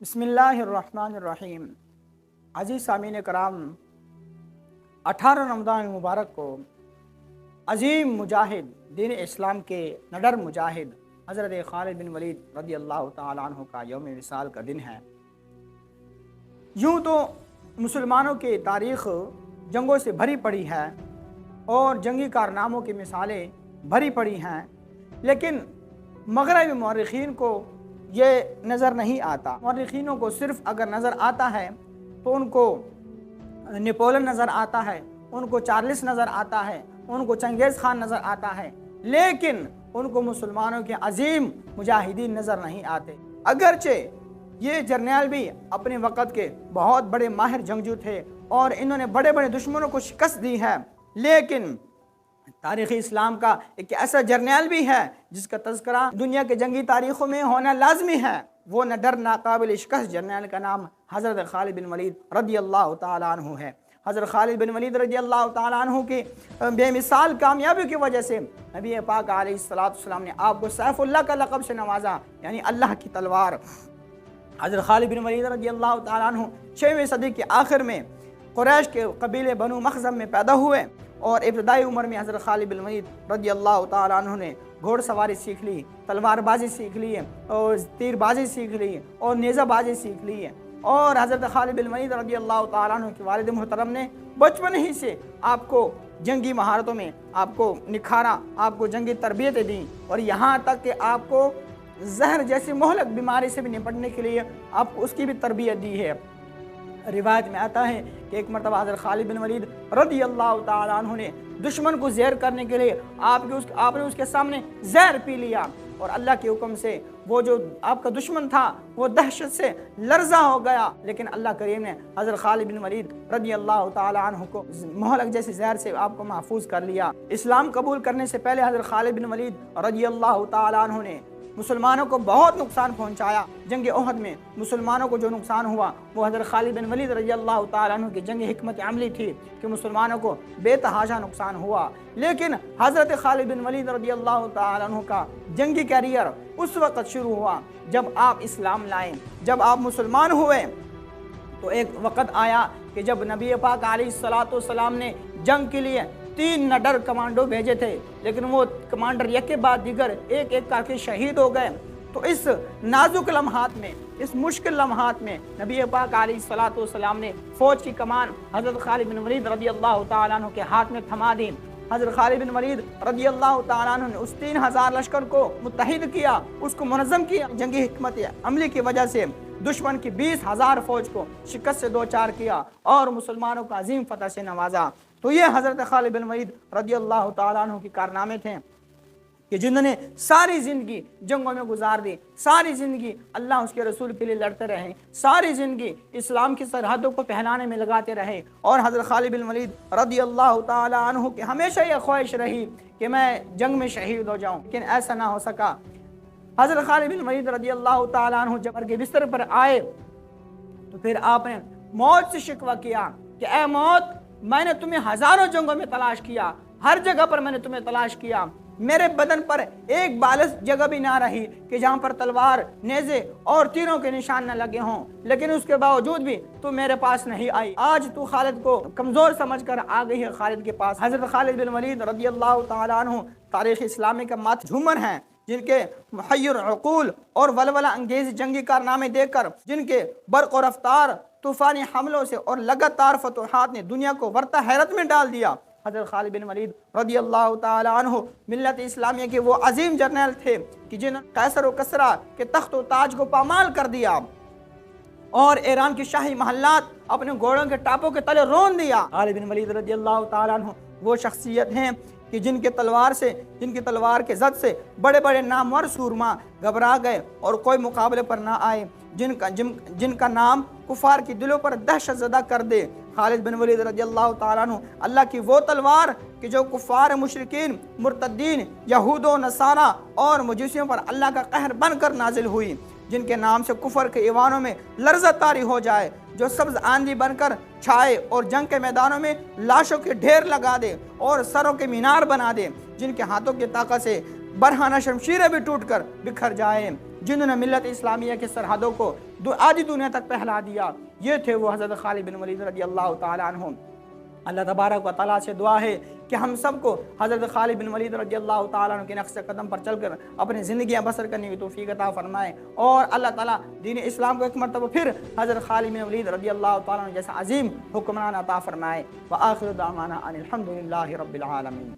बिस्मिल्लाहिर्रहमानिर्रहीम। अजीज़ सामीन कराम, 18 रमज़ान मुबारक को अजीम मुजाहिद दीन इस्लाम के नडर मुजाहिद हज़रत खालिद बिन वलीद रज़ी अल्लाह ताला अन्हु का यौम विसाल का दिन है। यूँ तो मुसलमानों की तारीख़ जंगों से भरी पड़ी है और जंगी कारनामों की मिसालें भरी पड़ी हैं, लेकिन मग़रबी मौरख़ीन को ये नज़र नहीं आता। मौरख़ीनों को सिर्फ़ अगर नज़र आता है तो उनको नेपोलियन नज़र आता है, उनको चार्ल्स नज़र आता है, उनको चंगेज़ खान नज़र आता है, लेकिन उनको मुसलमानों के अजीम मुजाहिदीन नज़र नहीं आते। अगरचे ये जर्नैल भी अपने वक़्त के बहुत बड़े माहिर जंगजू थे और इन्होंने बड़े बड़े दुश्मनों को शिकस्त दी है, लेकिन तारीख़ इस्लाम का एक ऐसा जर्नैल भी है जिसका तज़किरा दुनिया के जंगी तारीख़ों में होना लाजमी है। वो न डर नाकाबिल शिकस्त जर्नैल का नाम हज़रत खालिद बिन वलीद रज़ी अल्लाह ताला अन्हु है। हज़रत खालिद बिन वलीद रज़ी अल्लाह ताला अन्हु की बेमिसाल कामयाबी की वजह से नबी पाक अलैहिस्सलाम ने आपको सैफुल्लाह का लक़ब से नवाजा, यानी अल्लाह की तलवार। हज़रत खालिद बिन वलीद रज़ी अल्लाह ताला अन्हु 6वीं सदी के आखिर में कुरैश के कबीले बनु मखज़म में पैदा हुए और इब्तदाई उम्र में हज़रत खालिद बिन वलीद रज़ी अल्लाह ताला अन्हु ने घोड़सवारी सीख ली, तलवारबाजी सीख ली है और तीरबाजी सीख ली है और नेज़ाबाजी सीख ली है। और हज़रत खालिद बिन वलीद रज़ी अल्लाह ताला अन्हु के वालिद मुहतरम ने बचपन ही से आपको जंगी महारतों में आपको निखारा, आपको जंगी तरबियतें दी और यहाँ तक कि आपको जहर जैसी मोहलक बीमारी से भी निपटने के लिए आपको उसकी भी तरबियत दी है। रिवायत में आता है कि एक मरतबा हज़रत खालिद बिन वलीद रज़ी अल्लाह ताला अन्हु ने दुश्मन को ज़हर करने के लिए आपने उसके सामने जहर पी लिया और अल्लाह के हुक्म से वो जो आपका दुश्मन था वो दहशत से लर्जा हो गया, लेकिन अल्लाह करीम ने हज़रत खालिद बिन वलीद रज़ी अल्लाह ताला अन्हु को मोहलक जैसे जहर से आपको महफूज कर लिया। इस्लाम कबूल करने से पहले हज़रत खालिद बिन वलीद रज़ी अल्लाह ताला अन्हु ने मुसलमानों को बहुत नुकसान पहुंचाया। जंग ओहद में मुसलमानों को जो नुकसान हुआ वो हज़रत खालिद बिन वलीद रज़ी अल्लाह ताला अन्हु की जंग हिकमत अमली थी कि मुसलमानों को बेतहाशा नुकसान हुआ, लेकिन हज़रत खालिद बिन वलीद रज़ी अल्लाह ताला अन्हु का जंगी कैरियर उस वक़्त शुरू हुआ जब आप इस्लाम लाए, जब आप मुसलमान हुए। तो एक वक़्त आया कि जब नबी पाक अलैहिस्सलातु वस्सलाम ने जंग के लिए 3 नडर कमांडो भेजे थे, लेकिन वो कमांडर एक के बाद दीगर एक एक करके शहीद हो गए। तो इस नाजुक लम्हात में, इस मुश्किल लम्हात में नबी पाक अलैहिस्सलातु वस्सलाम ने फ़ौज की कमान हज़रत खालिद बिन वलीद रज़ी अल्लाह ताला अन्हु के हाथ में थमा दी। हज़रत खालिद बिन वलीद रज़ी अल्लाह ताला अन्हु ने उस 3000 लश्कर को मुत्तहिद किया, उसको मुनज़्ज़म किया। जंगी हिकमत अमली की वजह से दुश्मन की 20,000 फ़ौज को शिकस्त से दो चार किया और मुसलमानों को अजीम फ़तह से नवाजा। तो ये हज़रत खालिद बिन वलीद रज़ी अल्लाह ताला अन्हु के कारनामे थे कि जिन्होंने सारी ज़िंदगी जंगों में गुजार दी, सारी ज़िंदगी अल्लाह उसके रसूल के लिए लड़ते रहे, सारी ज़िंदगी इस्लाम की सरहदों को पहनाने में लगाते रहे। और हज़रत खालिद बिन वलीद रज़ी अल्लाह ताला अन्हु की हमेशा ये ख्वाहिश रही कि मैं जंग में शहीद हो जाऊँ, लेकिन ऐसा ना हो सका। हज़रत खालिद बिन वलीद रज़ी अल्लाह ताला अन्हु जब मर के बिस्तर पर आए तो फिर आपने मौत से शिकवा किया कि ऐ मौत, मैंने तुम्हें हज़ारों जंगों में तलाश किया, हर जगह पर मैंने तुम्हें तलाश किया, मेरे बदन पर एक बालिश जगह भी ना रही कि जहाँ पर तलवार, नेज़े और तीरों के निशान न लगे हों, लेकिन उसके बावजूद भी तू मेरे पास नहीं आई। आज तू खालिद को कमज़ोर समझकर आ गई है खालिद के पास। हज़रत खालिद बिन वलीद रज़ी अल्लाह ताला अन्हु तारीख़ इस्लामी का मात झूमर हैं, जिनके मुहय्यर अक़ूल और वलवला अंगेज़ जंगी कारनामे देखकर, जिनके बर्क़ और रफ्तार तूफ़ानी हमलों से और लगातार फतूहात ने दुनिया को वर्ता हैरत में डाल दिया। हज़रत खालिद बिन वलीद रज़ी अल्लाह ताला अन्हु मिल्लत इस्लामिया के वो अजीम जर्नैल थे कि जिन्होंने कैसर और कसरा के तख्त और ताज को पामाल कर दिया और ईरान की शाही महल्लात अपने घोड़ों के टापों के तले रोन दिया। खालिद बिन वलीद रज़ी अल्लाह ताला अन्हु वो शख्सियत हैं कि जिनके तलवार के ज़द से बड़े बड़े नामवर सूरमा घबरा गए और कोई मुकाबले पर ना आए, जिनका नाम कुफार की दिलों पर दहशत ज़दा कर दे। खालिद बिन वलीद रज़ी अल्लाह ताला अन्हु अल्लाह की वो तलवार कि जो कुफार मुशरिकीन, मुर्तद्दीन, यहूद व नसारा और मजूसियों पर अल्लाह का कहर बनकर नाजिल हुई, जिनके नाम से कुफर के ईवानों में लर्ज़ा तारी हो जाए, जो सब्ज़ आंधी बनकर छाए और जंग के मैदानों में लाशों के ढेर लगा दे और सरों के मीनार बना दे, जिनके हाथों की ताकत से बरहाना शमशीरें भी टूट कर बिखर जाए, جنہوں نے ملت اسلامیہ کے سرحدوں کو آدھی دنیا تک پھیلا دیا، یہ تھے وہ حضرت خالد بن ولید رضی اللہ تعالیٰ عنہ۔ اللہ تبارک و تعالیٰ سے دعا ہے کہ ہم سب کو حضرت خالد بن ولید رضی اللہ تعالیٰ عنہ کے نقش قدم پر چل کر اپنی زندگیاں بسر کرنے کی توفیق عطا فرمائے، اور اللہ تعالیٰ دین اسلام کو ایک مرتبہ پھر حضرت خالد بن ولید رضی اللہ تعالیٰ عنہ جیسا عظیم حکمران عطا فرمائے۔ وآخر دعوانا ان الحمد للہ رب العالمین۔